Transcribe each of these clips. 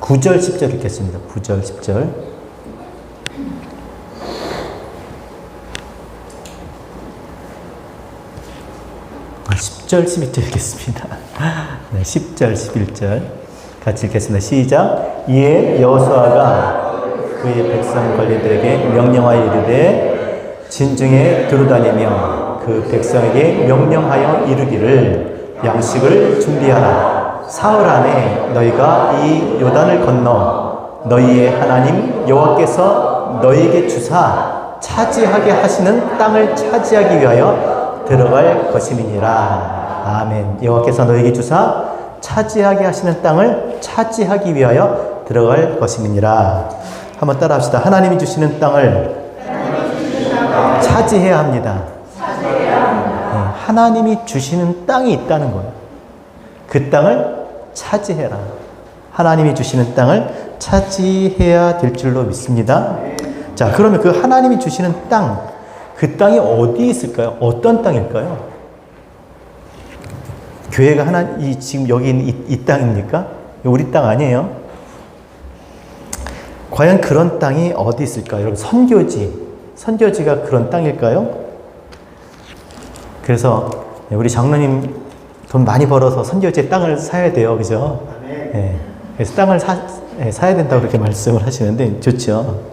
9절, 10절 읽겠습니다. 9절, 10절. 아, 10절, 12절 읽겠습니다. 네, 10절, 11절. 같이 읽겠습니다. 시작. 이에 여호수아가 그의 백성 관리들에게 명령하여 이르되 진중에 두루다니며 그 백성에게 명령하여 이르기를 양식을 준비하라. 사흘 안에 너희가 이 요단을 건너 너희의 하나님 여호와께서 너희에게 주사 차지하게 하시는 땅을 차지하기 위하여 들어갈 것임이니라. 아멘. 여호와께서 너희에게 주사 차지하게 하시는 땅을 차지하기 위하여 들어갈 것임이니라. 한번 따라합시다. 하나님이 주시는 땅을 차지해야 합니다. 네, 하나님이 주시는 땅이 있다는 거예요. 그 땅을 차지해라. 하나님이 주시는 땅을 차지해야 될 줄로 믿습니다. 자, 그러면 그 하나님이 주시는 땅, 그 땅이 어디 있을까요? 어떤 땅일까요? 교회가 지금 여기 있는 이 땅입니까? 우리 땅 아니에요? 과연 그런 땅이 어디 있을까요? 여러분, 선교지가 그런 땅일까요? 그래서 우리 장로님 돈 많이 벌어서 선교지에 땅을 사야 돼요. 그죠? 네. 그래서 땅을 사야 된다고 그렇게 말씀을 하시는데 좋죠.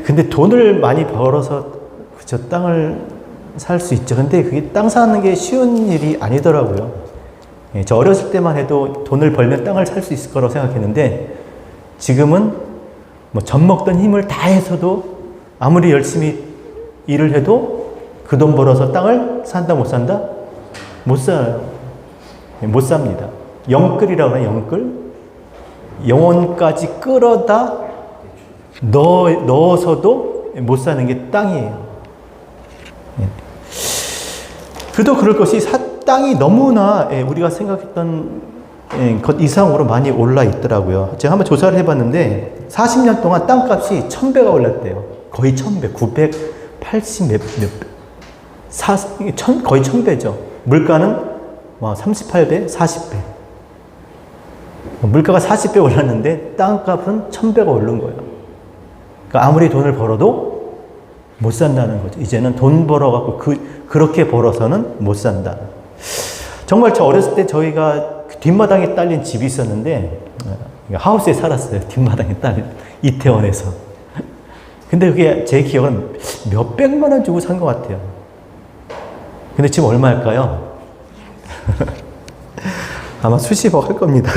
근데 돈을 많이 벌어서 저 땅을 살 수 있죠. 근데 그게 땅 사는 게 쉬운 일이 아니더라고요. 저 어렸을 때만 해도 돈을 벌면 땅을 살 수 있을 거라고 생각했는데 지금은 뭐 젖먹던 힘을 다해서도 아무리 열심히 일을 해도 그 돈 벌어서 땅을 산다 못 산다? 못 살아요. 못 삽니다. 영끌이라고 하나 영끌? 영혼까지 끌어다 넣어서도 못 사는 게 땅이에요. 그도 그럴 것이 땅이 너무나 우리가 생각했던 것 이상으로 많이 올라 있더라고요. 제가 한번 조사를 해봤는데 40년 동안 땅값이 1000배가 올랐대요. 거의 1000배, 980 거의 1000배죠. 물가는 38배, 40배. 물가가 40배 올랐는데 땅값은 1000배가 오른 거예요. 그러니까 아무리 돈을 벌어도 못 산다는 거죠. 이제는 돈 벌어갖고 그렇게 벌어서는 못 산다. 정말 저 어렸을 때 저희가 뒷마당에 딸린 집이 있었는데 하우스에 살았어요. 뒷마당에 딸린 이태원에서. 근데 그게 제 기억은 몇백만 원 주고 산 것 같아요. 근데 지금 얼마일까요? 아마 수십억 할 겁니다.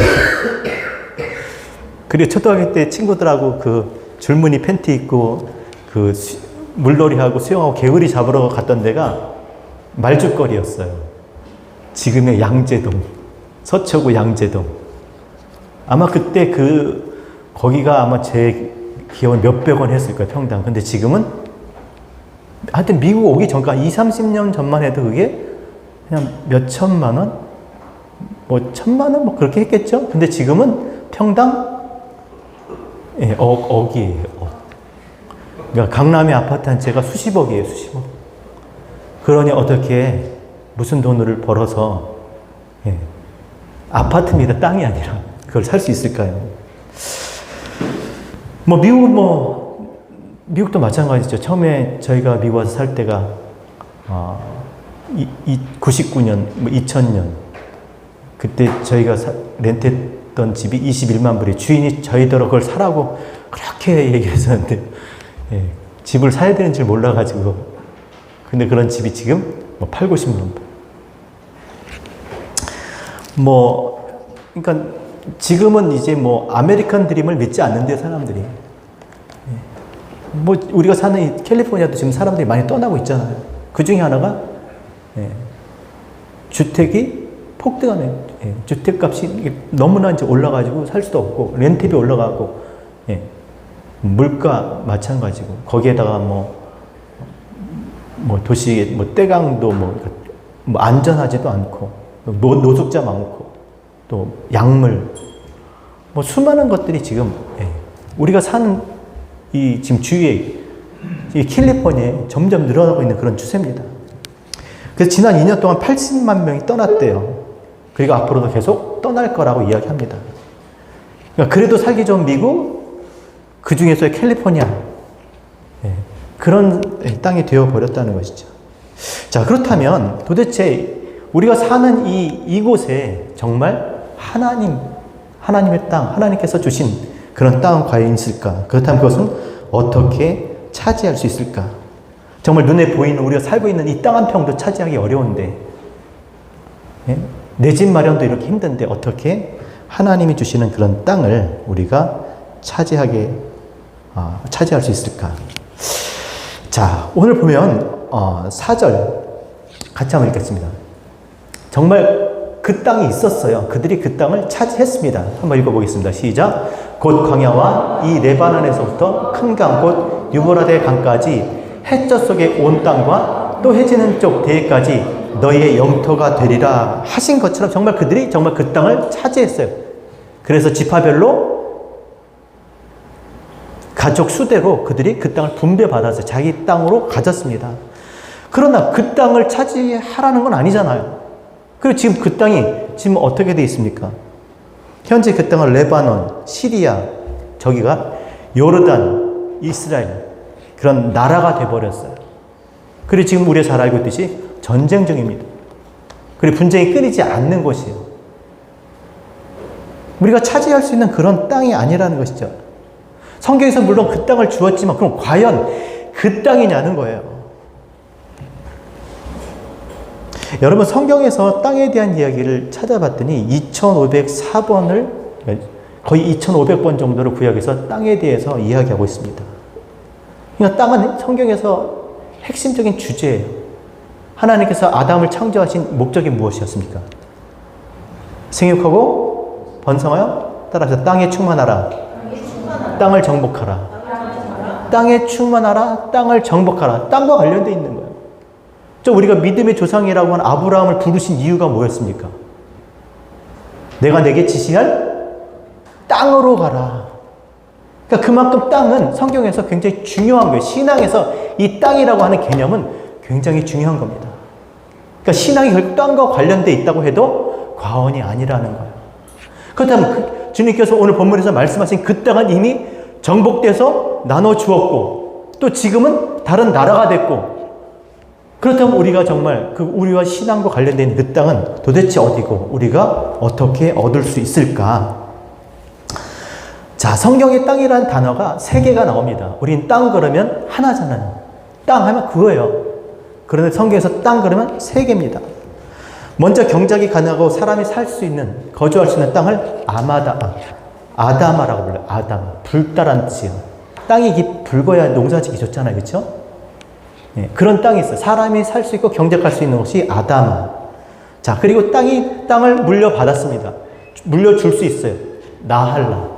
그리고 초등학교 때 친구들하고 그 줄무늬 팬티 입고 그 물놀이하고 수영하고 개구리 잡으러 갔던 데가 말죽거리였어요. 지금의 양재동, 서초구 양재동. 아마 그때 거기가 아마 제 기억은 몇백 원 했을 거예요, 평당. 근데 지금은 하여튼 미국 오기 전까지 20-30년 전만 해도 그게 그냥 몇 천만 원? 뭐 천만 원? 뭐 그렇게 했겠죠? 근데 지금은 평당 억이에요. 그러니까 강남의 아파트 한 채가 수십억이에요, 수십억. 그러니 어떻게 무슨 돈을 벌어서 아파트입니다, 땅이 아니라 그걸 살 수 있을까요? 미국도 마찬가지죠. 처음에 저희가 미국 와서 살 때가 99년, 2000년 그때 저희가 렌트했던 집이 21만 불이 주인이 저희더러 그걸 사라고 그렇게 얘기했었는데 집을 사야 되는 줄 몰라가지고 근데 그런 집이 지금 8, 90만 불. 그러니까 지금은 이제 아메리칸 드림을 믿지 않는데요, 사람들이. 우리가 사는 이 캘리포니아도 지금 사람들이 많이 떠나고 있잖아요. 그 중에 하나가 주택이 폭등하네. 주택값이 너무나 이제 올라가지고 살 수도 없고 렌트비 올라가고 물가 마찬가지고 거기에다가 도시에 떼강도 안전하지도 않고 노숙자 많고 또 약물 수많은 것들이 지금 우리가 사는 이 지금 주위에 이 캘리포니아에 점점 늘어나고 있는 그런 추세입니다. 그래서 지난 2년 동안 80만 명이 떠났대요. 그리고 앞으로도 계속 떠날 거라고 이야기합니다. 그러니까 그래도 살기 좋은 미국, 그 중에서의 캘리포니아, 예, 그런 땅이 되어버렸다는 것이죠. 자, 그렇다면 도대체 우리가 사는 이곳에 정말 하나님의 땅, 하나님께서 주신 그런 땅은 과연 있을까? 그렇다면 그것은 어떻게 차지할 수 있을까? 정말 눈에 보이는 우리가 살고 있는 이 땅 한 평도 차지하기 어려운데, 예? 내 집 마련도 이렇게 힘든데 어떻게 하나님이 주시는 그런 땅을 우리가 차지할 수 있을까? 자, 오늘 보면 4절 같이 한번 읽겠습니다. 정말 그 땅이 있었어요. 그들이 그 땅을 차지했습니다. 한번 읽어보겠습니다. 시작. 곧 광야와 이 레바논에서부터 큰 강, 곧 유브라데 강까지 해저 속의 온 땅과 또 해지는 쪽 대해까지 너희의 영토가 되리라 하신 것처럼 정말 그들이 정말 그 땅을 차지했어요. 그래서 지파별로 가족 수대로 그들이 그 땅을 분배받아서 자기 땅으로 가졌습니다. 그러나 그 땅을 차지하라는 건 아니잖아요. 그리고 지금 그 땅이 지금 어떻게 되어 있습니까? 현재 그 땅은 레바논, 시리아, 저기가 요르단, 이스라엘 그런 나라가 돼버렸어요. 그리고 지금 우리가 잘 알고 있듯이 전쟁 중입니다. 그리고 분쟁이 끊이지 않는 곳이에요. 우리가 차지할 수 있는 그런 땅이 아니라는 것이죠. 성경에서 물론 그 땅을 주었지만 그럼 과연 그 땅이냐는 거예요. 여러분 성경에서 땅에 대한 이야기를 찾아봤더니 2504번을 거의 2500번 정도를 구약에서 땅에 대해서 이야기하고 있습니다. 그러니까 땅은 성경에서 핵심적인 주제예요. 하나님께서 아담을 창조하신 목적이 무엇이었습니까? 생육하고 번성하여 따라서 땅에 충만하라. 땅을 정복하라. 땅에 충만하라. 땅을 정복하라. 땅과 관련되어 있는 거예요. 우리가 믿음의 조상이라고 하는 아브라함을 부르신 이유가 뭐였습니까? 내가 내게 지시할 땅으로 가라. 그러니까 그만큼 땅은 성경에서 굉장히 중요한 거예요. 신앙에서 이 땅이라고 하는 개념은 굉장히 중요한 겁니다. 그러니까 신앙이 결국 땅과 관련되어 있다고 해도 과언이 아니라는 거예요. 그렇다면 주님께서 오늘 본문에서 말씀하신 그 땅은 이미 정복돼서 나눠 주었고 또 지금은 다른 나라가 됐고 그렇다면 우리가 정말 우리와 신앙과 관련된 그 땅은 도대체 어디고 우리가 어떻게 얻을 수 있을까? 자, 성경의 땅이라는 단어가 3개가 나옵니다. 우린 땅 그러면 하나잖아요. 땅 하면 그거예요. 그런데 성경에서 땅 그러면 3개입니다. 먼저 경작이 가능하고 사람이 살 수 있는, 거주할 수 있는 땅을 아다마라고 불러요. 아다마. 붉다란 뜻이에요. 땅이 붉어야 농사짓기 좋잖아요. 그렇죠? 네, 그런 땅이 있어요. 사람이 살 수 있고 경작할 수 있는 곳이 아다마. 자, 그리고 땅을 물려받았습니다. 물려줄 수 있어요. 나할라.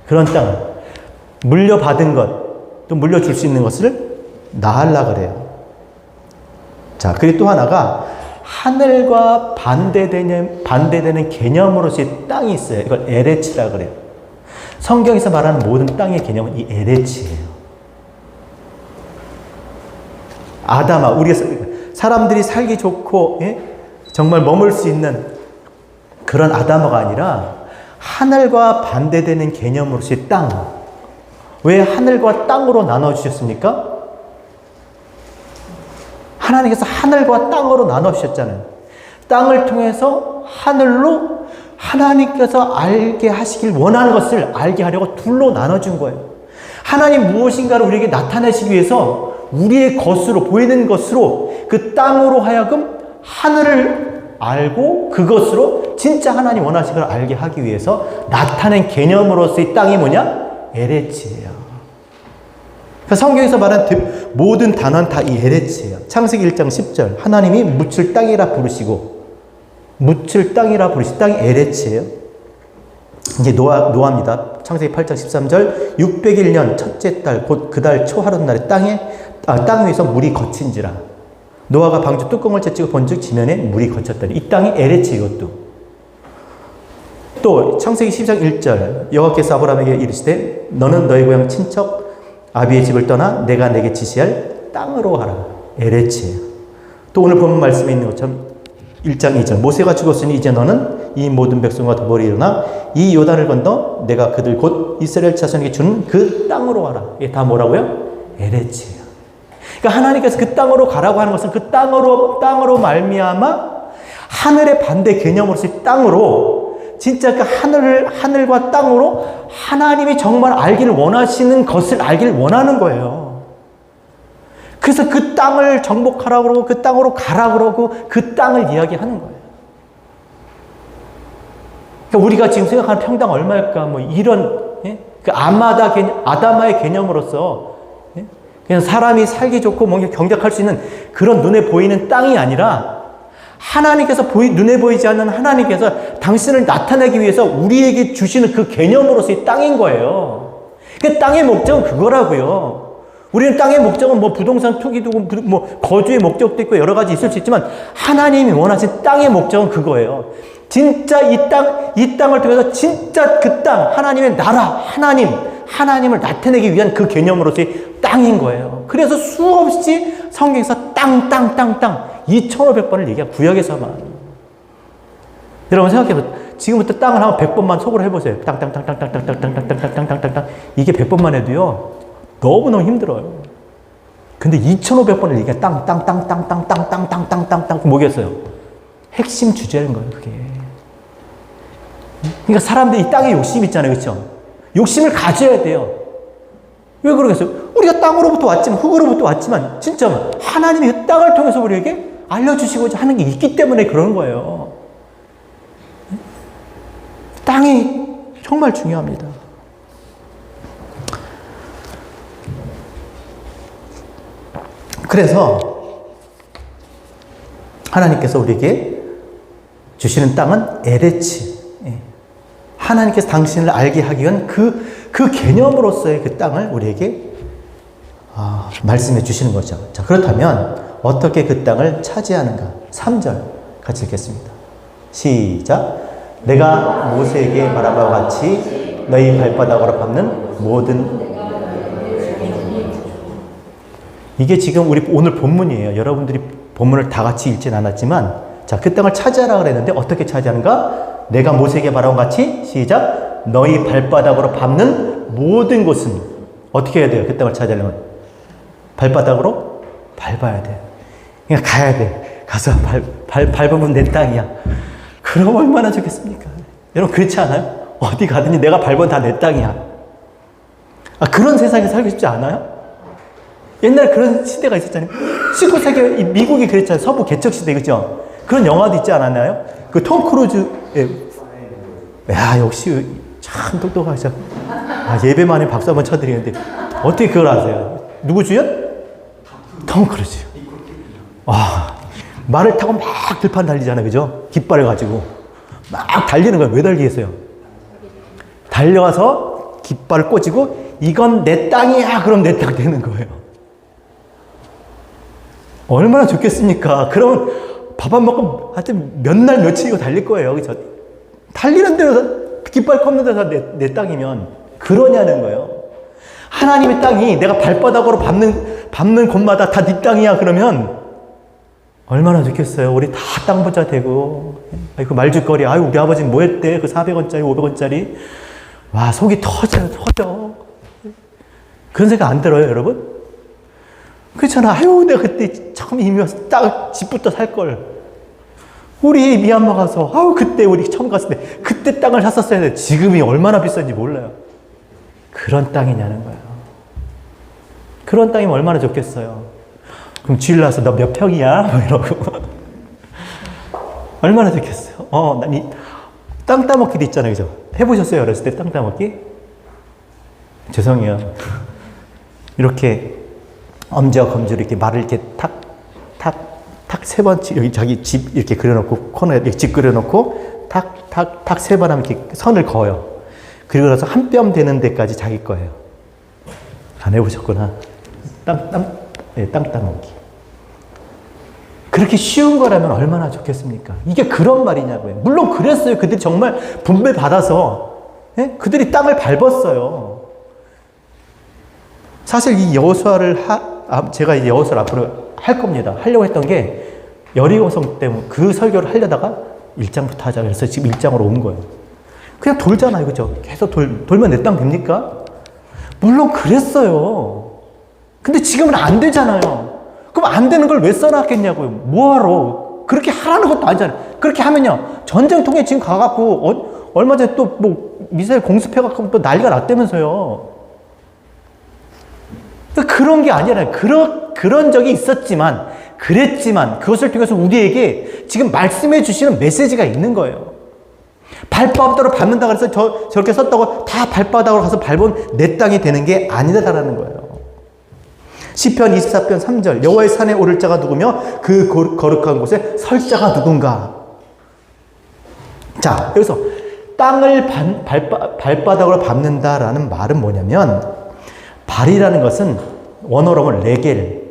그런 땅을. 물려받은 것, 또 물려줄 수 있는 것을 나할라 그래요. 자, 그리고 또 하나가 하늘과 반대되는 개념으로서의 땅이 있어요. 이걸 에레치라 그래요. 성경에서 말하는 모든 땅의 개념은 이 에레치예요. 아다마, 우리가 사람들이 살기 좋고 정말 머물 수 있는 그런 아다마가 아니라 하늘과 반대되는 개념으로서의 땅. 왜 하늘과 땅으로 나눠주셨습니까? 하나님께서 하늘과 땅으로 나눠주셨잖아요. 땅을 통해서 하늘로 하나님께서 알게 하시길 원하는 것을 알게 하려고 둘로 나눠준 거예요. 하나님 무엇인가를 우리에게 나타내시기 위해서 우리의 것으로, 보이는 것으로 그 땅으로 하여금 하늘을 알고 그것으로 진짜 하나님 원하시는 걸 알게 하기 위해서 나타낸 개념으로서의 땅이 뭐냐? 에레치예요. 그러니까 성경에서 말한 모든 단어는 다 이 에레치예요. 창세기 1장 10절 하나님이 묻힐 땅이라 부르시고 땅이 에레치예요. 이제 노아입니다. 창세기 8장 13절 601년 첫째 달 곧 그 달 초하룻날에 땅 위에서 물이 거친지라. 노아가 방주 뚜껑을 제치고 본즉 지면에 물이 거쳤더니 이 땅이 에레치 이것도. 또 창세기 10장 1절 여호와께서 아브라함에게 이르시되 너는 너희 고향 친척 아비의 집을 떠나 내가 내게 지시할 땅으로 가라. 에레치예요. 또 오늘 본문 말씀에 있는 것처럼 1장 2절 모세가 죽었으니 이제 너는 이 모든 백성과 더불어 일어나 이 요단을 건너 내가 그들 곧 이스라엘 자손에게 주는 그 땅으로 와라. 이게 다 뭐라고요? 에레츠예요. 그러니까 하나님께서 그 땅으로 가라고 하는 것은 그 땅으로 말미암아 하늘의 반대 개념으로서 땅으로 진짜 그 하늘과 땅으로 하나님이 정말 알기를 원하시는 것을 알기를 원하는 거예요. 그래서 그 땅을 정복하라고 그러고 그 땅으로 가라고 그러고 그 땅을 이야기하는 거예요. 그러니까 우리가 지금 생각하는 평당 얼마일까? 뭐 이런 그 아다마의 개념으로서 그냥 사람이 살기 좋고 뭔가 경작할 수 있는 그런 눈에 보이는 땅이 아니라 하나님께서 눈에 보이지 않는 하나님께서 당신을 나타내기 위해서 우리에게 주시는 그 개념으로서의 땅인 거예요. 그 땅의 목적은 그거라고요. 우리는 땅의 목적은 뭐 부동산 투기도 뭐 거주의 목적도 있고 여러 가지 있을 수 있지만 하나님이 원하신 땅의 목적은 그거예요. 진짜 이 땅을 통해서 진짜 그 땅, 하나님의 나라, 하나님을 나타내기 위한 그 개념으로서의 땅인 거예요. 그래서 수없이 성경에서 땅 2,500번을 얘기해요. 구약에서만. 여러분 생각해보세요. 지금부터 땅을 한번 100번만 속으로 해보세요. 땅. 이게 100번만 해도요. 너무너무 힘들어요. 근데 2,500번을 얘기해. 땅. 뭐겠어요? 핵심 주제는 거예요, 그게. 그러니까 사람들이 이 땅에 욕심이 있잖아요. 그렇죠? 욕심을 가져야 돼요. 왜 그러겠어요? 우리가 땅으로부터 왔지만, 흙으로부터 왔지만, 진짜 하나님이 그 땅을 통해서 우리에게 알려주시고자 하는 게 있기 때문에 그런 거예요. 땅이 정말 중요합니다. 그래서 하나님께서 우리에게 주시는 땅은 에레츠. 하나님께서 당신을 알게 하기 위한 그 개념으로서의 그 땅을 우리에게 말씀해 주시는 거죠. 자, 그렇다면 어떻게 그 땅을 차지하는가? 3절 같이 읽겠습니다. 시작. 내가 모세에게 말한 바와 같이 너희 발바닥으로 밟는 모든 이게 지금 우리 오늘 본문이에요. 여러분들이 본문을 다 같이 읽진 않았지만 자, 그 땅을 차지하라 그랬는데 어떻게 차지하는가? 내가 모세에게 말한 것 같이 시작. 너희 발바닥으로 밟는 모든 곳은 어떻게 해야 돼요? 그 땅을 차지하려면 발바닥으로 밟아야 돼요. 그러니까 가야 돼. 가서 밟으면 내 땅이야. 그럼 얼마나 좋겠습니까? 여러분 그렇지 않아요? 어디 가든지 내가 밟으면 다 내 땅이야. 그런 세상에 살고 싶지 않아요? 옛날에 그런 시대가 있었잖아요. 19세기 미국이 그랬잖아요. 서부 개척 시대, 그죠? 그런 영화도 있지 않았나요? 그 톰 크루즈, 야, 역시 참 똑똑하죠. 예배만에 박수 한번 쳐드리는데, 어떻게 그걸 아세요? 누구 주연? 톰 크루즈. 와, 말을 타고 막 들판 달리잖아요. 그죠? 깃발을 가지고. 막 달리는 거예요. 왜 달리겠어요? 달려와서 깃발을 꽂고, 이건 내 땅이야. 그럼 내 땅 되는 거예요. 얼마나 좋겠습니까? 그러면 밥 안 먹고 하여튼 몇 날 며칠이고 달릴 거예요. 그죠? 달리는 데서 깃발 꺾는 데서 내 땅이면 그러냐는 거예요. 하나님의 땅이 내가 발바닥으로 밟는 곳마다 다 네 땅이야 그러면 얼마나 좋겠어요. 우리 다 땅 부자 되고 그 말죽거리 아유 우리 아버지는 뭐 했대 그 400원짜리 500원짜리 와 속이 터져 그런 생각 안 들어요 여러분? 그렇잖아. 아유 내가 그때 처음 이미 와서 딱 집부터 살걸. 우리 미얀마 가서 아유 그때 우리 처음 갔을 때 그때 땅을 샀었어야 돼. 지금이 얼마나 비싼지 몰라요. 그런 땅이냐는 거예요. 그런 땅이면 얼마나 좋겠어요. 그럼 주일 나서 너 몇 평이야? 뭐 이러고 얼마나 좋겠어요. 난 이 땅 따먹기도 있잖아요. 그죠? 해보셨어요? 어렸을 때 땅 따먹기? 죄송해요. 이렇게 엄지와 검지로 이렇게 말을 이렇게 탁 세 번, 여기 자기 집 이렇게 그려놓고, 코너에 이렇게 집 그려놓고, 탁 세 번 하면 이렇게 선을 그어요. 그리고 나서 한 뼘 되는 데까지 자기 거예요. 안 해보셨구나. 땅 따먹기. 그렇게 쉬운 거라면 얼마나 좋겠습니까? 이게 그런 말이냐고요. 물론 그랬어요. 그들이 정말 분배 받아서, 그들이 땅을 밟았어요. 사실 이 여호수아를 제가 이제 여호수아를 앞으로 할 겁니다. 하려고 했던 게 여리고성 때문에 그 설교를 하려다가 1장부터 하자 그래서 지금 1장으로 온 거예요. 그냥 돌잖아요. 그죠? 계속 돌면 내 땅 됩니까? 물론 그랬어요. 근데 지금은 안 되잖아요. 그럼 안 되는 걸 왜 써놨겠냐고요. 뭐하러. 그렇게 하라는 것도 아니잖아요. 그렇게 하면요. 전쟁통에 지금 가갖고, 얼마 전에 또 뭐, 미사일 공습해갖고 또 난리가 났다면서요. 그런 게 아니라, 그런 적이 있었지만, 그랬지만, 그것을 통해서 우리에게 지금 말씀해 주시는 메시지가 있는 거예요. 발바닥으로 밟는다 그래서 저렇게 썼다고 다 발바닥으로 가서 밟은 내 땅이 되는 게 아니다라는 거예요. 시편 24편 3절 여호와의 산에 오를 자가 누구며 그 거룩한 곳에 설 자가 누군가. 자, 여기서 땅을 발바닥으로 밟는다라는 말은 뭐냐면 발이라는 것은 원어로는 레겔,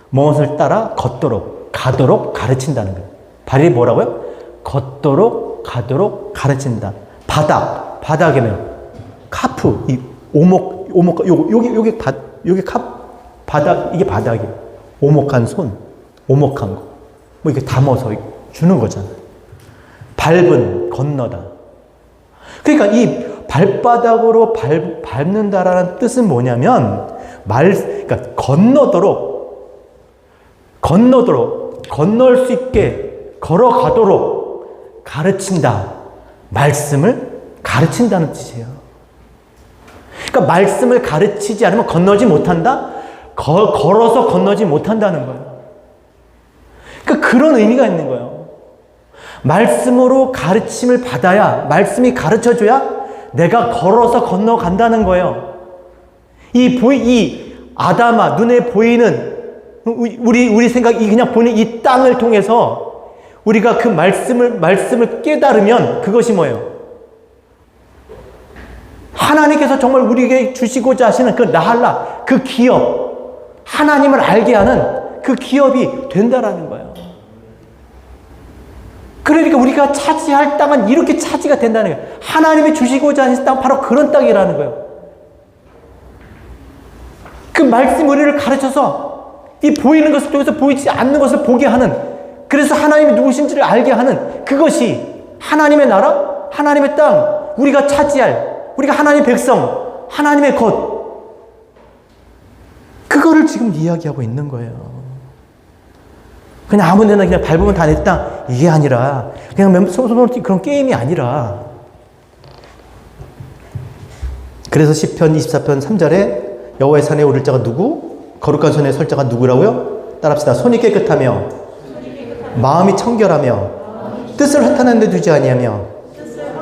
무엇을 따라 걷도록, 가도록 가르친다는 거예요. 발이 뭐라고요? 걷도록, 가도록 가르친다. 바닥이면 카프, 이 오목, 요게 바닥, 이게 바닥이에요. 오목한 손, 오목한 거. 뭐 이렇게 담아서 주는 거잖아요. 밟은, 건너다. 그러니까 이 발바닥으로 밟는다라는 뜻은 뭐냐면, 그러니까 건널 수 있게 걸어가도록 가르친다. 말씀을 가르친다는 뜻이에요. 그러니까 말씀을 가르치지 않으면 건너지 못한다? 걸어서 건너지 못한다는 거예요. 그러니까 그런 의미가 있는 거예요. 말씀으로 가르침을 받아야, 말씀이 가르쳐줘야 내가 걸어서 건너간다는 거예요. 이 아담아, 눈에 보이는, 우리 생각이 그냥 보이는 이 땅을 통해서 우리가 그 말씀을 깨달으면 그것이 뭐예요? 하나님께서 정말 우리에게 주시고자 하시는 그 나할라, 그 기업, 하나님을 알게 하는 그 기업이 된다라는 거예요. 그러니까 우리가 차지할 땅은 이렇게 차지가 된다는 거예요. 하나님이 주시고자 하신 땅, 바로 그런 땅이라는 거예요. 그 말씀 우리를 가르쳐서 이 보이는 것을 통해서 보이지 않는 것을 보게 하는, 그래서 하나님이 누구신지를 알게 하는 그것이 하나님의 나라, 하나님의 땅, 우리가 차지할, 우리가 하나님의 백성, 하나님의 것, 그거를 지금 이야기하고 있는 거예요. 그냥 아무 데나 그냥 밟으면 다 내 땅, 이게 아니라 그냥 손으로 그런 게임이 아니라. 그래서 시편 24편 3절에 여호와의 산에 오를 자가 누구? 거룩한 손에 설 자가 누구라고요? 따라합시다. 손이 깨끗하며 마음이 청결하며 뜻을 허탄한 데 두지 아니하며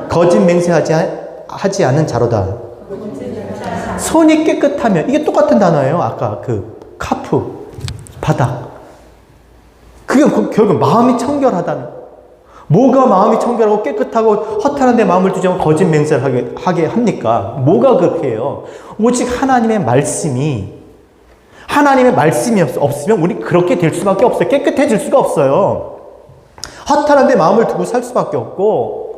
거짓 맹세하지 않은 자로다. 손이 깨끗하며, 이게 똑같은 단어예요. 아까 그 카프, 바닥. 그게 결국 마음이 청결하다는. 뭐가 마음이 청결하고 깨끗하고 허탄한 데 마음을 두지 않고 거짓 맹세를 하게 합니까? 뭐가 그렇게 해요? 오직 하나님의 말씀이 없으면 우리 그렇게 될 수밖에 없어요. 깨끗해질 수가 없어요. 허탄한 데 마음을 두고 살 수밖에 없고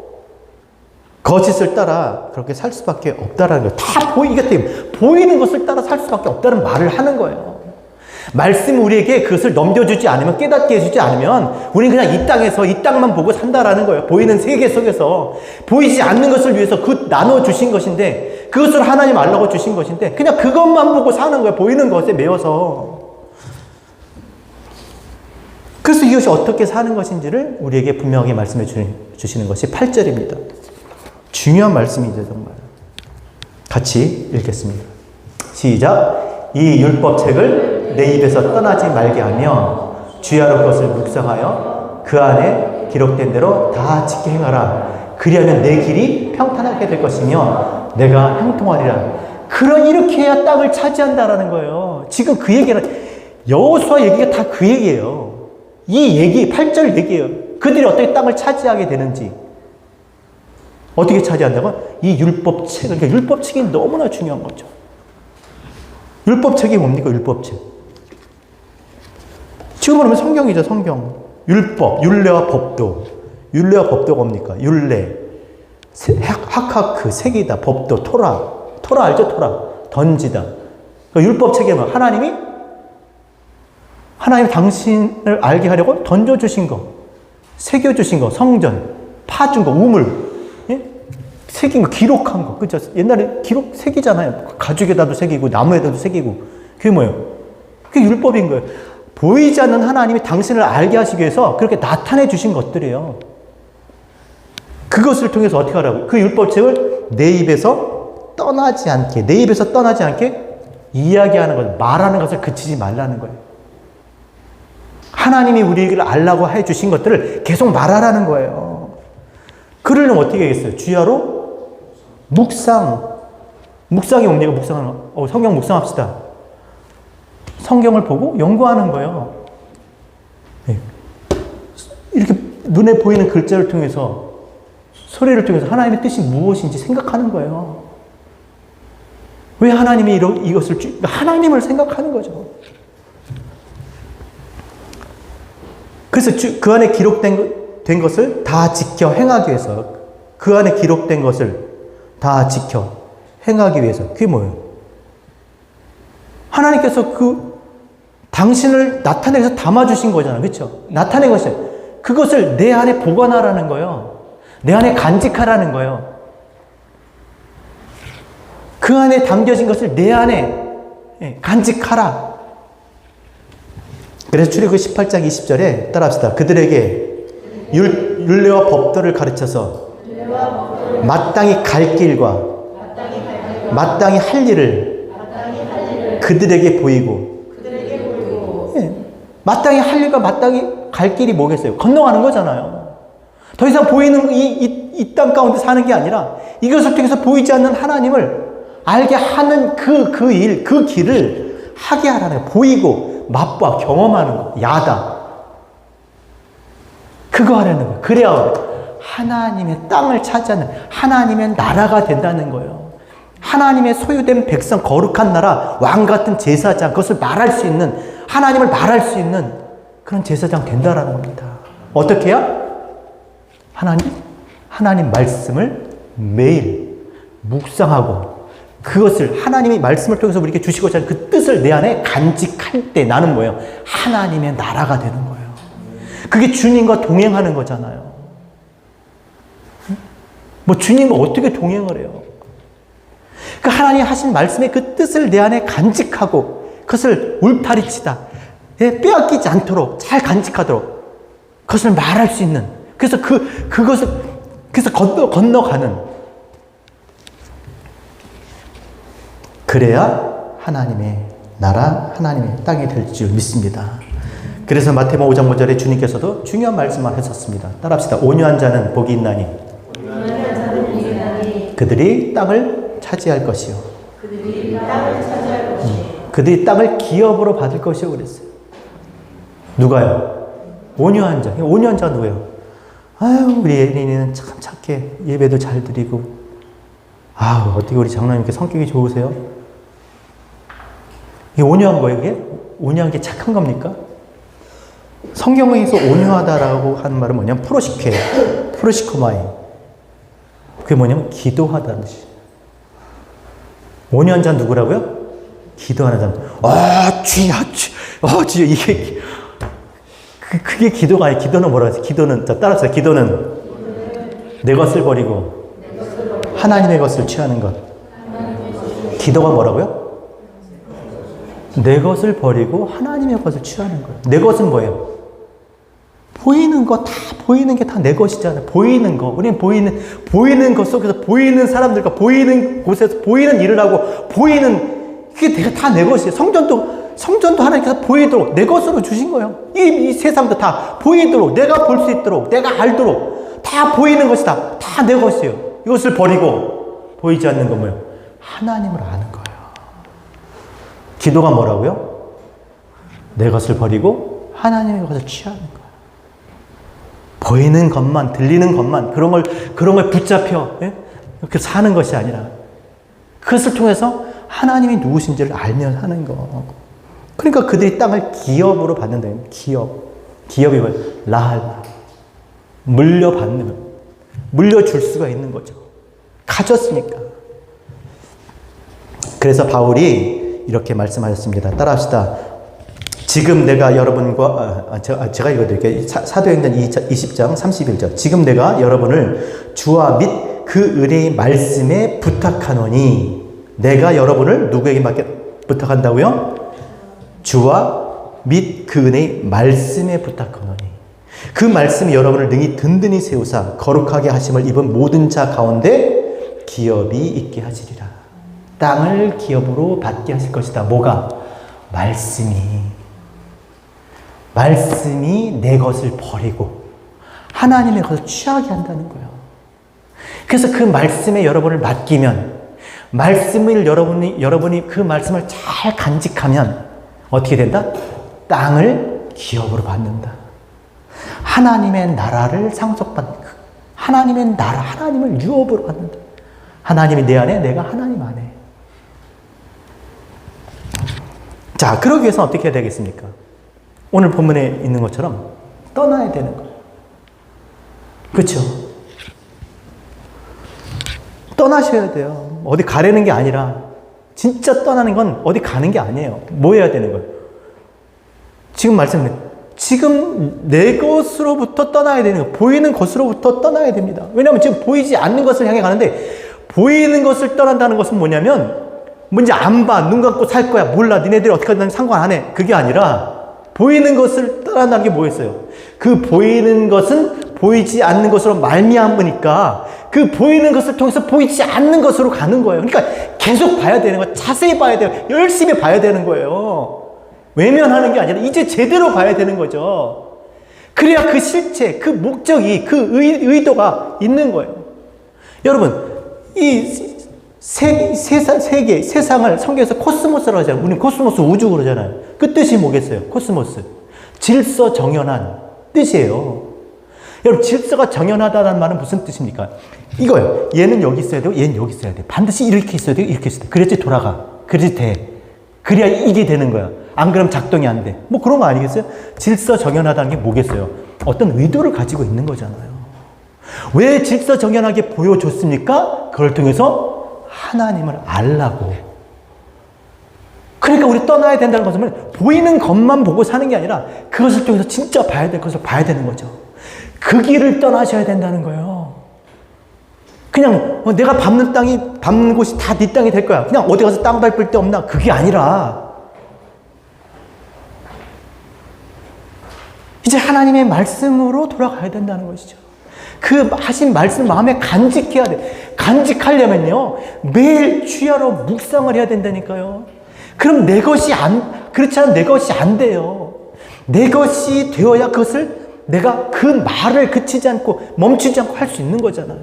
거짓을 따라 그렇게 살 수밖에 없다라는 거예요. 다 보이는 것을 따라 살 수밖에 없다는 말을 하는 거예요. 말씀 우리에게 그것을 넘겨주지 않으면, 깨닫게 해주지 않으면 우리는 그냥 이 땅에서 이 땅만 보고 산다라는 거예요. 보이는 세계 속에서 보이지 않는 것을 위해서 나눠주신 것인데, 그것을 하나님 알라고 주신 것인데 그냥 그것만 보고 사는 거예요. 보이는 것에 매여서. 그래서 이것이 어떻게 사는 것인지를 우리에게 분명하게 말씀해 주시는 것이 8절입니다. 중요한 말씀이죠, 정말. 같이 읽겠습니다. 시작. 이 율법책을 내 입에서 떠나지 말게 하며 주야로 그것을 묵상하여 그 안에 기록된 대로 다 지켜 행하라. 그리하면 내 길이 평탄하게 될 것이며 내가 형통하리라. 이렇게 해야 땅을 차지한다라는 거예요. 지금 그 얘기는, 여호수아 얘기가 다 그 얘기예요. 이 얘기, 8절 얘기예요. 그들이 어떻게 땅을 차지하게 되는지. 어떻게 차지한다고? 이 율법책. 그러니까 율법책이 너무나 중요한 거죠. 율법책이 뭡니까? 율법책. 지금 보면 성경이죠, 성경. 율법, 율례와 법도. 율례와 법도가 뭡니까? 율례. 하카크, 색이다. 법도, 토라 알죠? 토라. 던지다. 그러니까 율법책에 뭐 하나님이 하나님 당신을 알게 하려고 던져주신 거, 새겨주신 거, 성전, 파준 거, 우물, 예? 새긴 거, 기록한 거. 그죠? 옛날에 기록 새기잖아요. 가죽에다도 새기고, 나무에다도 새기고. 그게 뭐예요? 그게 율법인 거예요. 보이지 않는 하나님이 당신을 알게 하시기 위해서 그렇게 나타내 주신 것들이에요. 그것을 통해서 어떻게 하라고요? 그 율법책을 내 입에서 떠나지 않게, 이야기하는 것, 말하는 것을 그치지 말라는 거예요. 하나님이 우리에게 알라고 해주신 것들을 계속 말하라는 거예요. 그러려면 어떻게 하겠어요? 주야로 묵상이 뭡니까? 묵상하는 거. 성경 묵상합시다. 성경을 보고 연구하는 거예요. 이렇게 눈에 보이는 글자를 통해서, 소리를 통해서 하나님의 뜻이 무엇인지 생각하는 거예요. 왜 하나님이 이것을, 하나님을 생각하는 거죠. 그래서 그 안에 기록된 것을 다 지켜 행하기 위해서, 그 안에 기록된 것을 다 지켜 행하기 위해서, 그게 뭐예요? 하나님께서 당신을 나타내서 담아주신 거잖아요. 그렇죠? 나타낸 것을, 그것을 내 안에 보관하라는 거예요. 내 안에 간직하라는 거예요. 그 안에 담겨진 것을 내 안에 간직하라. 그래서 출애굽기 18장 20절에 따라합시다. 그들에게 율례와 법도를 가르쳐서 마땅히 갈 길과 마땅히 할 일을 그들에게 보이고, 마땅히 할 일과 마땅히 갈 길이 뭐겠어요? 건너가는 거잖아요. 더 이상 보이는 이 땅 가운데 사는 게 아니라 이것을 통해서 보이지 않는 하나님을 알게 하는 그 일, 그 길을 하게 하라는 거예요. 보이고 맛봐 경험하는 거, 야다. 그거 하라는 거예요. 그래야 하나님의 땅을 차지하는 하나님의 나라가 된다는 거예요. 하나님의 소유된 백성, 거룩한 나라, 왕 같은 제사장, 그것을 말할 수 있는, 하나님을 말할 수 있는 그런 제사장 된다라는 겁니다. 어떻게 해야? 하나님 말씀을 매일 묵상하고, 그것을 하나님의 말씀을 통해서 우리에게 주시고자 하는 그 뜻을 내 안에 간직할 때 나는 뭐예요? 하나님의 나라가 되는 거예요. 그게 주님과 동행하는 거잖아요. 뭐 주님과 어떻게 동행을 해요? 그 하나님 하신 말씀의 그 뜻을 내 안에 간직하고, 그것을 울타리치다, 빼앗기지 않도록 잘 간직하도록 그것을 말할 수 있는, 그래서 그것을 건너가는, 그래야 하나님의 나라, 하나님의 땅이 될 줄 믿습니다. 그래서 마태복음 5장 5절에 주님께서도 중요한 말씀을 하셨습니다. 따라합시다. 온유한 자는 복이 있나니 그들이 땅을 차지할 것이요. 그들이 땅을 기업으로 받을 것이요 그랬어요. 누가요? 온유한 자. 온유한 자가 누구예요? 아유, 우리 예린이는 참 착해. 예배도 잘 드리고. 아우, 어떻게 우리 장로님께 성격이 좋으세요? 이게 온유한 거예요, 이게? 온유한 게 착한 겁니까? 성경에서 온유하다라고 하는 말은 뭐냐면 프로시코마이. 그게 뭐냐면 기도하다는 뜻이에요. 온유한 자는 누구라고요? 기도하는 사람. 주여, 이게 그게 기도가 아니에요. 기도는 뭐라고 하세요? 기도는, 자, 따라서 기도는 내 것을 버리고 하나님의 것을 취하는 것. 기도가 뭐라고요? 내 것을 버리고 하나님의 것을 취하는 거예요. 내 것은 뭐예요? 보이는 거, 다 보이는 게 다 내 것이잖아요. 보이는 거. 우리는 보이는 것 속에서 보이는 사람들과 보이는 곳에서 보이는 일을 하고, 그게 다 내 것이에요. 성전도 하나님께서 보이도록 내 것으로 주신 거예요. 이 세상도 다 보이도록, 내가 볼 수 있도록, 내가 알도록 다 보이는 것이다. 다 내 것이에요. 이것을 버리고 보이지 않는 건 뭐예요? 하나님을 아는 거예요. 기도가 뭐라고요? 내 것을 버리고 하나님의 것을 취하는 거예요. 보이는 것만, 들리는 것만, 그런 걸 붙잡혀, 이렇게 사는 것이 아니라, 그것을 통해서 하나님이 누구신지를 알면 하는 거. 그러니까 그들이 땅을 기업으로 받는다. 기업이 뭐예요? 라할라. 물려받는 거. 물려줄 수가 있는 거죠. 가졌으니까. 그래서 바울이 이렇게 말씀하셨습니다. 따라합시다. 지금 내가 여러분과 제가 읽어드릴게요. 사도행전 20장 31절. 지금 내가 여러분을 주와 및 그 은혜의 말씀에 부탁하노니. 내가 여러분을 누구에게 부탁한다고요? 주와 및 그 은혜의 말씀에 부탁하노니. 그 말씀이 여러분을 능히 든든히 세우사 거룩하게 하심을 입은 모든 자 가운데 기업이 있게 하시리라. 땅을 기업으로 받게 하실 것이다. 뭐가? 말씀이 내 것을 버리고 하나님의 것을 취하게 한다는 거예요. 그래서 그 말씀에 여러분을 맡기면, 말씀을 여러분이 그 말씀을 잘 간직하면 어떻게 된다? 땅을 기업으로 받는다. 하나님의 나라를 상속받는, 하나님의 나라, 하나님을 유업으로 받는다. 하나님이 내 안에, 내가 하나님 안에. 자, 그러기 위해서는 어떻게 해야 되겠습니까? 오늘 본문에 있는 것처럼 떠나야 되는 거예요. 그렇죠? 떠나셔야 돼요. 어디 가려는 게 아니라, 진짜 떠나는 건 어디 가는 게 아니에요. 뭐 해야 되는 거예요? 지금 내 것으로부터 떠나야 되는 거예요. 보이는 것으로부터 떠나야 됩니다. 왜냐하면 지금 보이지 않는 것을 향해 가는데, 보이는 것을 떠난다는 것은 뭐냐면, 뭔지 안 봐. 눈 감고 살 거야. 몰라. 니네들이 어떻게 하든 상관 안 해. 그게 아니라, 보이는 것을 떠난다는 게 뭐였어요? 그 보이는 것은 보이지 않는 것으로 말미암으니까 그 보이는 것을 통해서 보이지 않는 것으로 가는 거예요. 그러니까 계속 봐야 되는 거예요. 자세히 봐야 돼요. 열심히 봐야 되는 거예요. 외면하는 게 아니라 이제 제대로 봐야 되는 거죠. 그래야 그 실체, 그 목적이, 그 의도가 있는 거예요. 여러분, 이 세계, 세상을 성경에서 코스모스라고 하잖아요. 우리는 코스모스 우주 그러잖아요. 그 뜻이 뭐겠어요? 코스모스. 질서 정연한 뜻이에요. 여러분, 질서가 정연하다는 말은 무슨 뜻입니까? 이거예요. 얘는 여기 있어야 되고, 얘는 여기 있어야 돼. 반드시 이렇게 있어야 되고, 이렇게 있어야 돼. 그래야지 돌아가. 그래야지 돼. 그래야 이게 되는 거야. 안 그러면 작동이 안 돼. 뭐 그런 거 아니겠어요? 질서 정연하다는 게 뭐겠어요? 어떤 의도를 가지고 있는 거잖아요. 왜 질서 정연하게 보여줬습니까? 그걸 통해서 하나님을 알라고. 그러니까 우리 떠나야 된다는 것은 보이는 것만 보고 사는 게 아니라 그것을 통해서 진짜 봐야 될 것을 봐야 되는 거죠. 그 길을 떠나셔야 된다는 거예요. 그냥 내가 밟는 곳이 다 네 땅이 될 거야. 그냥 어디 가서 땅 밟을 데 없나? 그게 아니라 이제 하나님의 말씀으로 돌아가야 된다는 것이죠. 그 하신 말씀 마음에 간직해야 돼. 간직하려면요, 매일 주야로 묵상을 해야 된다니까요. 그럼 그렇지 않으면 내 것이 안 돼요. 내 것이 되어야 그것을 내가 그 말을 그치지 않고 멈추지 않고 할 수 있는 거잖아요.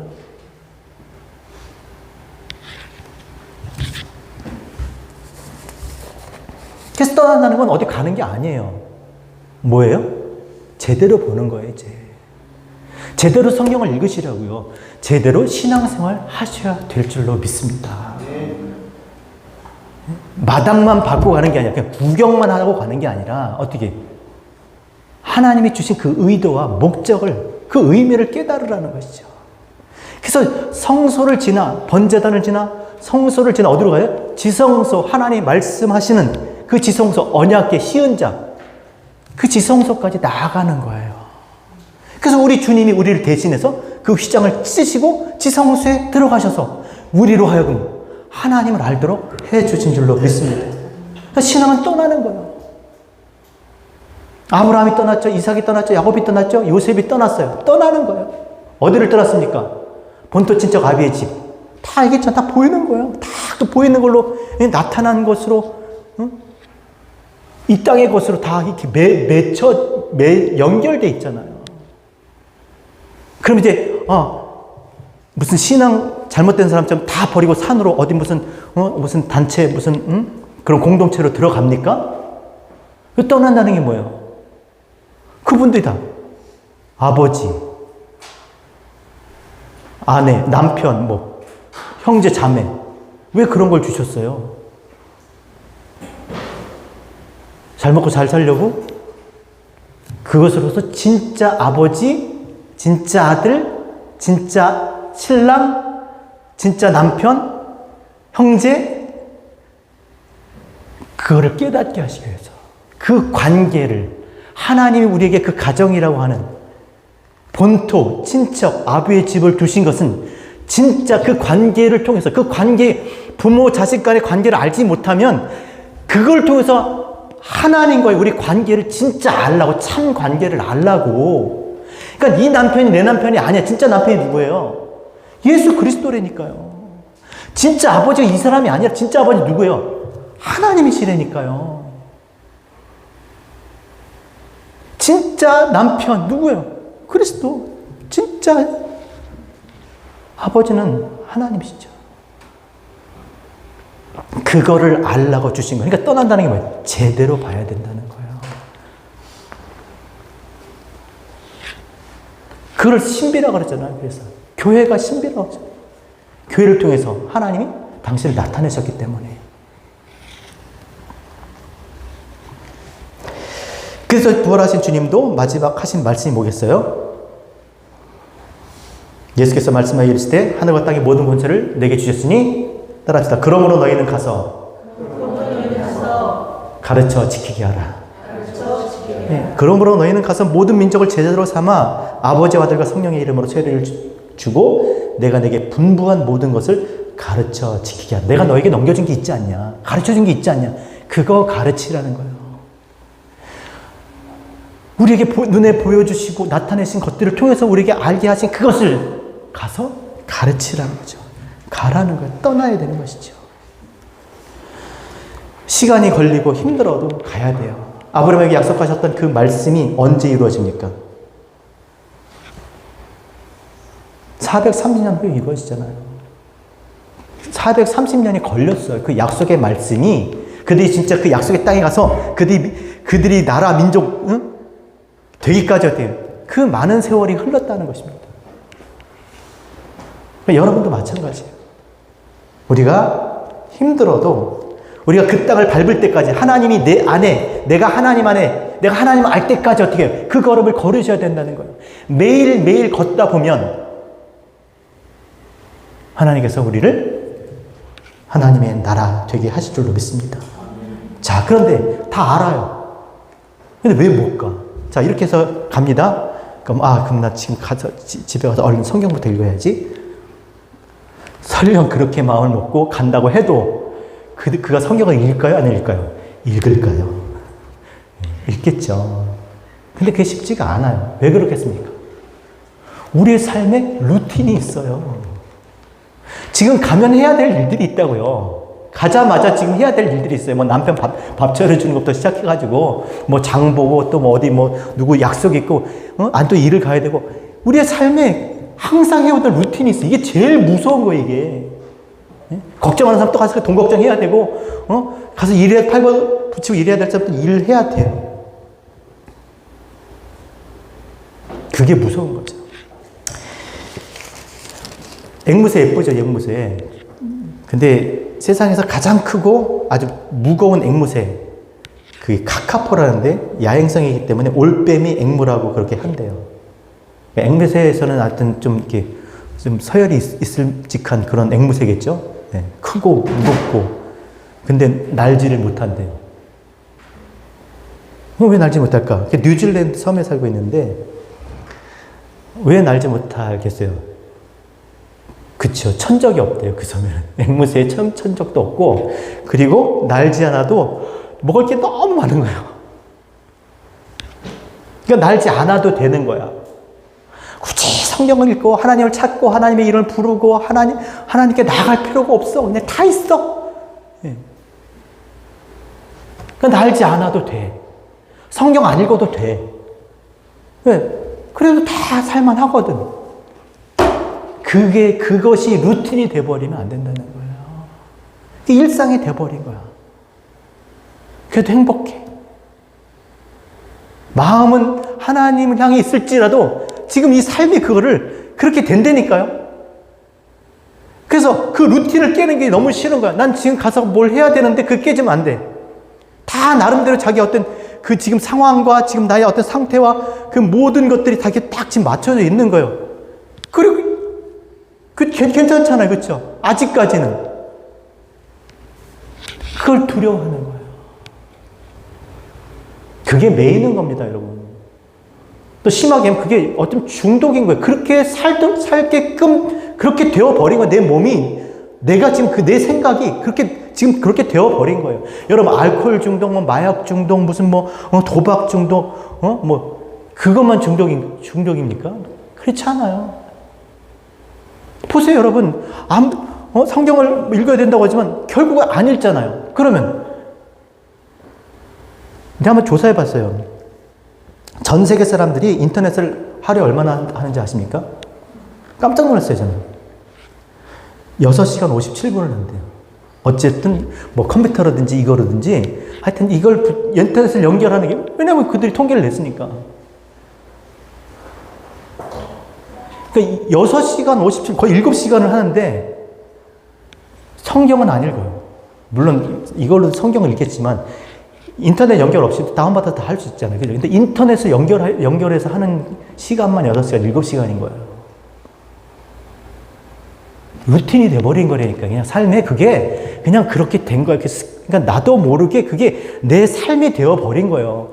그래서 떠난다는 건 어디 가는 게 아니에요. 뭐예요? 제대로 보는 거예요, 이제. 제대로 성경을 읽으시라고요. 제대로 신앙생활 하셔야 될 줄로 믿습니다. 마당만 받고 가는 게 아니라 그냥 구경만 하고 가는 게 아니라 어떻게 하나님이 주신 그 의도와 목적을, 그 의미를 깨달으라는 것이죠. 그래서 성소를 지나, 번제단을 지나, 성소를 지나 어디로 가요? 지성소, 하나님 말씀하시는 그 지성소, 언약의 희은자, 그 지성소까지 나아가는 거예요. 그래서 우리 주님이 우리를 대신해서 그 휘장을 찢으시고 지성소에 들어가셔서 우리로 하여금 하나님을 알도록 해주신 줄로 믿습니다. 신앙은 떠나는 거예요. 아브라함이 떠났죠. 이삭이 떠났죠. 야곱이 떠났죠. 요셉이 떠났어요. 떠나는 거예요. 어디를 떠났습니까? 본토 친척 아비의 집. 다 알겠죠. 다 보이는 거예요. 다 또 보이는 걸로 나타난 것으로, 이 땅의 것으로 다 이렇게 연결돼 있잖아요. 그럼 이제 무슨 신앙 잘못된 사람처럼 다 버리고 산으로 어디 무슨 단체 그런 공동체로 들어갑니까? 떠난다는 게 뭐예요? 그분들이 다 아버지, 아내, 남편, 형제, 자매, 왜 그런 걸 주셨어요? 잘 먹고 잘 살려고? 그것으로서 진짜 아버지, 진짜 아들, 진짜 신랑, 진짜 남편, 형제, 그거를 깨닫게 하시기 위해서. 그 관계를 하나님이 우리에게 그 가정이라고 하는 본토, 친척, 아비의 집을 두신 것은 진짜 그 관계를 통해서 그 관계, 부모, 자식 간의 관계를 알지 못하면 그걸 통해서 하나님과의 우리 관계를 진짜 알라고, 참 관계를 알라고. 그러니까 네 남편이 내 남편이 아니야. 진짜 남편이 누구예요? 예수 그리스도라니까요. 진짜 아버지가 이 사람이 아니라 진짜 아버지 누구예요? 하나님이시라니까요. 진짜 남편 누구예요? 그리스도. 진짜 아버지는 하나님이시죠. 그거를 알라고 주신 거예요. 그러니까 떠난다는 게 뭐예요? 제대로 봐야 된다는 거예요. 그걸 신비라고 그랬잖아요. 그래서 교회가 신비라고 하죠. 교회를 통해서 하나님이 당신을 나타내셨기 때문에. 그래서 부활하신 주님도 마지막 하신 말씀이 뭐겠어요? 예수께서 말씀하여 이르시되 하늘과 땅의 모든 권세를 내게 주셨으니 따라합시다. 그러므로 너희는 가서 가르쳐 지키게 하라. 네. 그러므로 너희는 가서 모든 민족을 제자로 삼아 아버지와 아들과 성령의 이름으로 세례를 주고 내가 내게 분부한 모든 것을 가르쳐 지키게 하라. 내가 너에게 넘겨준 게 있지 않냐? 가르쳐준 게 있지 않냐? 그거 가르치라는 거예요. 우리에게 눈에 보여주시고 나타내신 것들을 통해서 우리에게 알게 하신 그것을 가서 가르치라는 거죠. 가라는 거예요. 떠나야 되는 것이죠. 시간이 걸리고 힘들어도 가야 돼요. 아브라함에게 약속하셨던 그 말씀이 언제 이루어집니까? 430년 후에 이루어지잖아요. 430년이 걸렸어요. 그 약속의 말씀이 그들이 진짜 그 약속의 땅에 가서 그들이 나라, 민족, 응? 되기까지 어때요? 그 많은 세월이 흘렀다는 것입니다. 여러분도 마찬가지예요. 우리가 힘들어도 우리가 그 땅을 밟을 때까지 하나님이 내 안에, 내가 하나님 안에, 내가 하나님을 알 때까지 어떻게 해요? 그 걸음을 걸으셔야 된다는 거예요. 매일매일 걷다 보면 하나님께서 우리를 하나님의 나라 되게 하실 줄로 믿습니다. 자, 그런데 다 알아요. 근데 왜 못 가? 자, 이렇게 해서 갑니다. 그럼 나 지금 가서 집에 가서 얼른 성경부터 읽어야지. 설령 그렇게 마음을 먹고 간다고 해도 그가 성경을 읽을까요? 안 읽을까요? 읽을까요? 읽겠죠. 근데 그게 쉽지가 않아요. 왜 그렇겠습니까? 우리의 삶에 루틴이 있어요. 지금 가면 해야 될 일들이 있다고요. 가자마자 지금 해야 될 일들이 있어요. 뭐 남편 밥 차려주는 것부터 시작해가지고, 뭐 장 보고, 또 뭐 어디 누구 약속 있고, 또 일을 가야 되고, 우리의 삶에 항상 해오던 루틴이 있어요. 이게 제일 무서운 거예요, 이게. 걱정하는 사람 또 가서 돈 걱정해야 되고, 가서 일해야, 팔 붙이고 일해야 될 사람도 일을 해야 돼요. 그게 무서운 거죠. 앵무새 예쁘죠, 앵무새. 근데 세상에서 가장 크고 아주 무거운 앵무새, 그 카카포라는데 야행성이기 때문에 올빼미 앵무라고 그렇게 한대요. 앵무새에서는 하여튼 좀 이렇게 좀 서열이 있을직한 그런 앵무새겠죠. 네, 크고 무겁고. 근데 날지를 못한대요. 왜 날지 못할까? 뉴질랜드 섬에 살고 있는데 왜 날지 못하겠어요? 그쵸. 천적이 없대요. 그 섬에는. 앵무새에 천적도 없고, 그리고 날지 않아도 먹을 게 너무 많은 거예요. 그러니까 날지 않아도 되는 거야. 굳이 성경을 읽고 하나님을 찾고 하나님의 이름을 부르고 하나님께 나아갈 필요가 없어. 그냥 다 있어. 네. 그러니까 날지 않아도 돼. 성경 안 읽어도 돼. 왜? 그래도 다 살만하거든. 그것이 루틴이 돼버리면 안 된다는 거예요. 일상이 돼버린 거야. 그래도 행복해. 마음은 하나님을 향해 있을지라도 지금 이 삶이 그거를 그렇게 된다니까요. 그래서 그 루틴을 깨는 게 너무 싫은 거야. 난 지금 가서 뭘 해야 되는데 그거 깨지면 안 돼. 다 나름대로 자기 어떤 그 지금 상황과 지금 나의 어떤 상태와 그 모든 것들이 다 이렇게 딱 지금 맞춰져 있는 거예요. 그리고 괜찮잖아요. 그렇죠? 아직까지는. 그걸 두려워하는 거예요. 그게 매이는 겁니다, 여러분. 또 심하게 하면 그게 어떤 중독인 거예요. 그렇게 살게끔 그렇게 되어버린 거예요. 내 몸이, 내가 지금 내 생각이 지금 그렇게 되어버린 거예요. 여러분, 알코올 중독, 마약 중독, 무슨 도박 중독, 그것만 중독입니까? 그렇지 않아요. 보세요, 여러분. 성경을 읽어야 된다고 하지만 결국은 안 읽잖아요. 그러면 내가 한번 조사해 봤어요. 전 세계 사람들이 인터넷을 하루에 얼마나 하는지 아십니까? 깜짝 놀랐어요, 저는. 6시간 57분을 한대요. 어쨌든 컴퓨터라든지 이거라든지 하여튼 이걸 인터넷을 연결하는 게, 왜냐면 그들이 통계를 냈으니까. 그러니까 6시간 57, 거의 7시간을 하는데 성경은 안 읽어요. 물론 이걸로 성경을 읽겠지만 인터넷 연결 없이도 다운받아서 다 할 수 있잖아요. 그죠? 근데 인터넷을 연결해서 하는 시간만 6시간, 7시간인 거예요. 루틴이 돼버린 거라니까. 그냥 삶에 그게 그냥 그렇게 된 거예요. 그러니까 나도 모르게 그게 내 삶이 되어버린 거예요.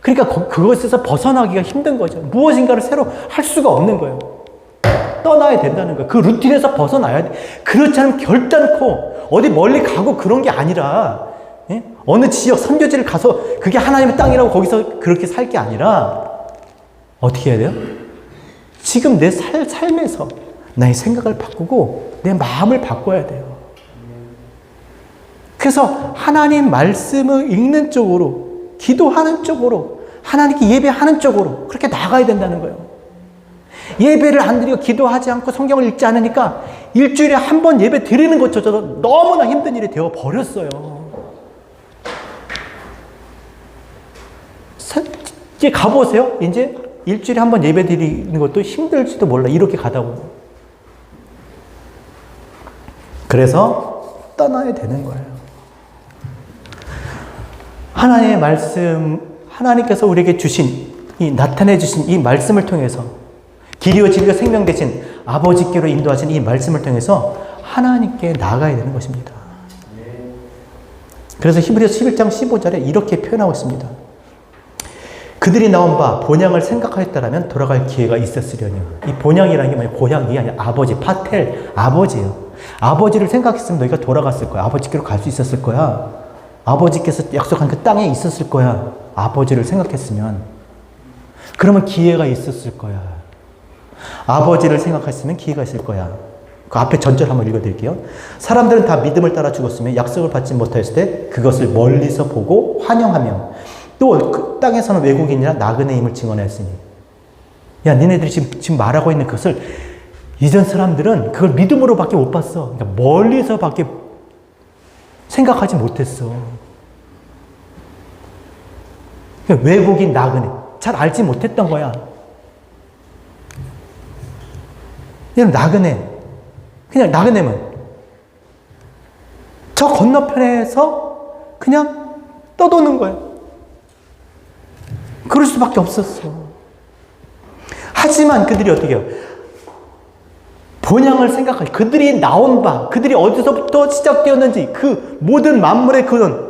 그러니까 그것에서 벗어나기가 힘든 거죠. 무엇인가를 새로 할 수가 없는 거예요. 떠나야 된다는 거예요. 그 루틴에서 벗어나야 돼. 그렇지 않으면 결단코 어디 멀리 가고 그런 게 아니라, 예? 어느 지역 선교지를 가서 그게 하나님의 땅이라고 거기서 그렇게 살 게 아니라 어떻게 해야 돼요? 지금 내 삶에서 나의 생각을 바꾸고 내 마음을 바꿔야 돼요. 그래서 하나님 말씀을 읽는 쪽으로, 기도하는 쪽으로, 하나님께 예배하는 쪽으로 그렇게 나가야 된다는 거예요. 예배를 안 드리고 기도하지 않고 성경을 읽지 않으니까 일주일에 한 번 예배 드리는 것조차도 너무나 힘든 일이 되어 버렸어요. 이제 가보세요. 이제 일주일에 한 번 예배 드리는 것도 힘들지도 몰라. 이렇게 가다 보면. 그래서 떠나야 되는 거예요. 하나님의 말씀, 하나님께서 우리에게 나타내 주신 이 말씀을 통해서 길이요 진리요 생명 되신 아버지께로 인도하신 이 말씀을 통해서 하나님께 나아가야 되는 것입니다. 그래서 히브리서 11장 15절에 이렇게 표현하고 있습니다. 그들이 나온 바 본향을 생각하였다라면 돌아갈 기회가 있었으려니. 이 본향이라는 게 뭐예요? 고향이 아니라 아버지, 파텔, 아버지예요. 아버지를 생각했으면 너희가 돌아갔을 거야. 아버지께로 갈 수 있었을 거야. 아버지께서 약속한 그 땅에 있었을 거야. 아버지를 생각했으면. 그러면 기회가 있었을 거야. 아버지를 생각했으면 기회가 있을 거야. 그 앞에 전절 한번 읽어드릴게요. 사람들은 다 믿음을 따라 죽었으며 약속을 받지 못하였을 때 그것을 멀리서 보고 환영하며 또 그 땅에서는 외국인이라 나그네의 힘을 증언하였으니. 야, 니네들이 지금 말하고 있는 그것을 이전 사람들은 그걸 믿음으로밖에 못 봤어. 그러니까 멀리서밖에 생각하지 못했어. 그러니까 외국인 나그네. 잘 알지 못했던 거야. 그냥 나그네. 그냥 나그네면 저 건너편에서 그냥 떠도는 거야. 그럴 수밖에 없었어. 하지만 그들이 어떻게 해요? 본향을 생각하지. 그들이 나온 바, 그들이 어디서부터 시작되었는지 그 모든 만물의 그런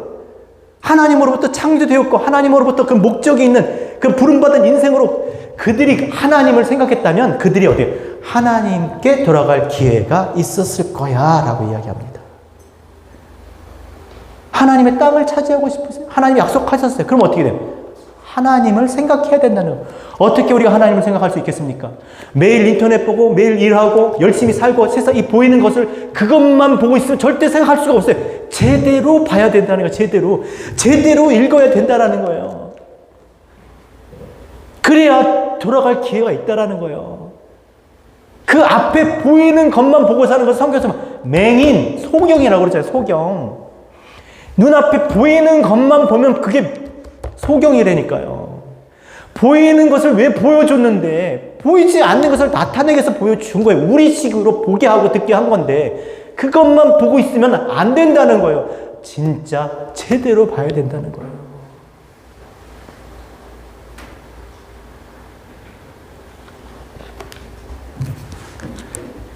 하나님으로부터 창조되었고 하나님으로부터 그 목적이 있는 그 부름받은 인생으로 그들이 하나님을 생각했다면 그들이 어디에 하나님께 돌아갈 기회가 있었을 거야 라고 이야기합니다. 하나님의 땅을 차지하고 싶으세요? 하나님이 약속하셨어요. 그럼 어떻게 돼요? 하나님을 생각해야 된다는 거예요. 어떻게 우리가 하나님을 생각할 수 있겠습니까? 매일 인터넷 보고 매일 일하고 열심히 살고 세상 이 보이는 것을 그것만 보고 있으면 절대 생각할 수가 없어요. 제대로 봐야 된다는 거예요. 제대로 읽어야 된다는 거예요. 그래야 돌아갈 기회가 있다는 거예요. 그 앞에 보이는 것만 보고 사는 것을 성경에서 맹인, 소경이라고 그러잖아요. 소경. 눈앞에 보이는 것만 보면 그게 소경이라니까요. 보이는 것을 왜 보여줬는데 보이지 않는 것을 나타내기 위해서 보여준 거예요. 우리식으로 보게 하고 듣게 한 건데 그것만 보고 있으면 안 된다는 거예요. 진짜 제대로 봐야 된다는 거예요.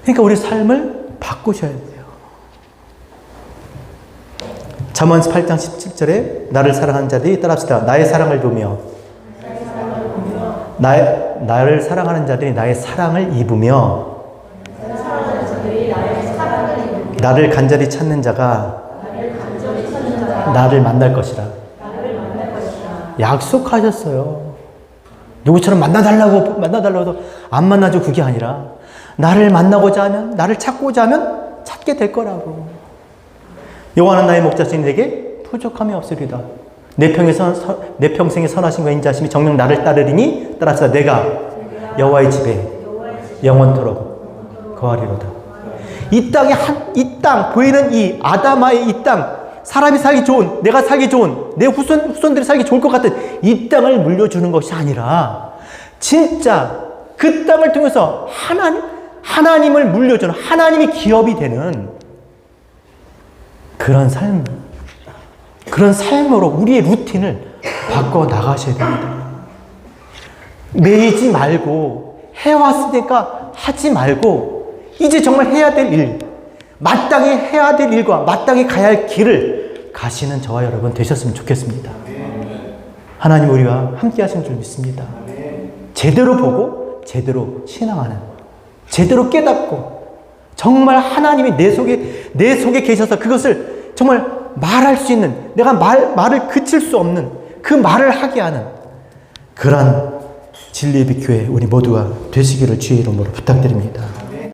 그러니까 우리 삶을 바꾸셔야 돼요. 잠언 8장 17절에 나를 사랑하는 자들이 따라합시다. 나의 사랑을 보며 나를 사랑하는 자들이 나의 사랑을 입으며 나를 간절히 찾는 자가 나를 만날 것이라. 약속하셨어요. 누구처럼 만나달라고 해도 안 만나죠. 그게 아니라 나를 만나고자 하면, 나를 찾고자 하면 찾게 될 거라고. 여호와는 나의 목자시니 내게 부족함이 없으리다. 내 평생에 선하심과 인자하심이 정녕 나를 따르리니 따라서 내가 여호와의 집에 영원토록 거하리로다. 이 땅 보이는 이 아담아의 이 땅, 사람이 살기 좋은, 내가 살기 좋은, 내 후손들이 살기 좋을 것 같은 이 땅을 물려주는 것이 아니라 진짜 그 땅을 통해서 하나님을 물려주는, 하나님이 기업이 되는 그런 삶으로 우리의 루틴을 바꿔 나가셔야 됩니다. 매이지 말고, 해왔으니까 하지 말고 이제 정말 해야 될 일, 마땅히 해야 될 일과 마땅히 가야 할 길을 가시는 저와 여러분 되셨으면 좋겠습니다. 하나님 우리와 함께 하신 줄 믿습니다. 제대로 보고 제대로 신앙하는, 제대로 깨닫고 정말 하나님이 내 속에 계셔서 그것을 정말 말할 수 있는, 내가 말을 그칠 수 없는 그 말을 하게 하는 그런 진리의 빛 교회 우리 모두가 되시기를 주의 이름으로 부탁드립니다.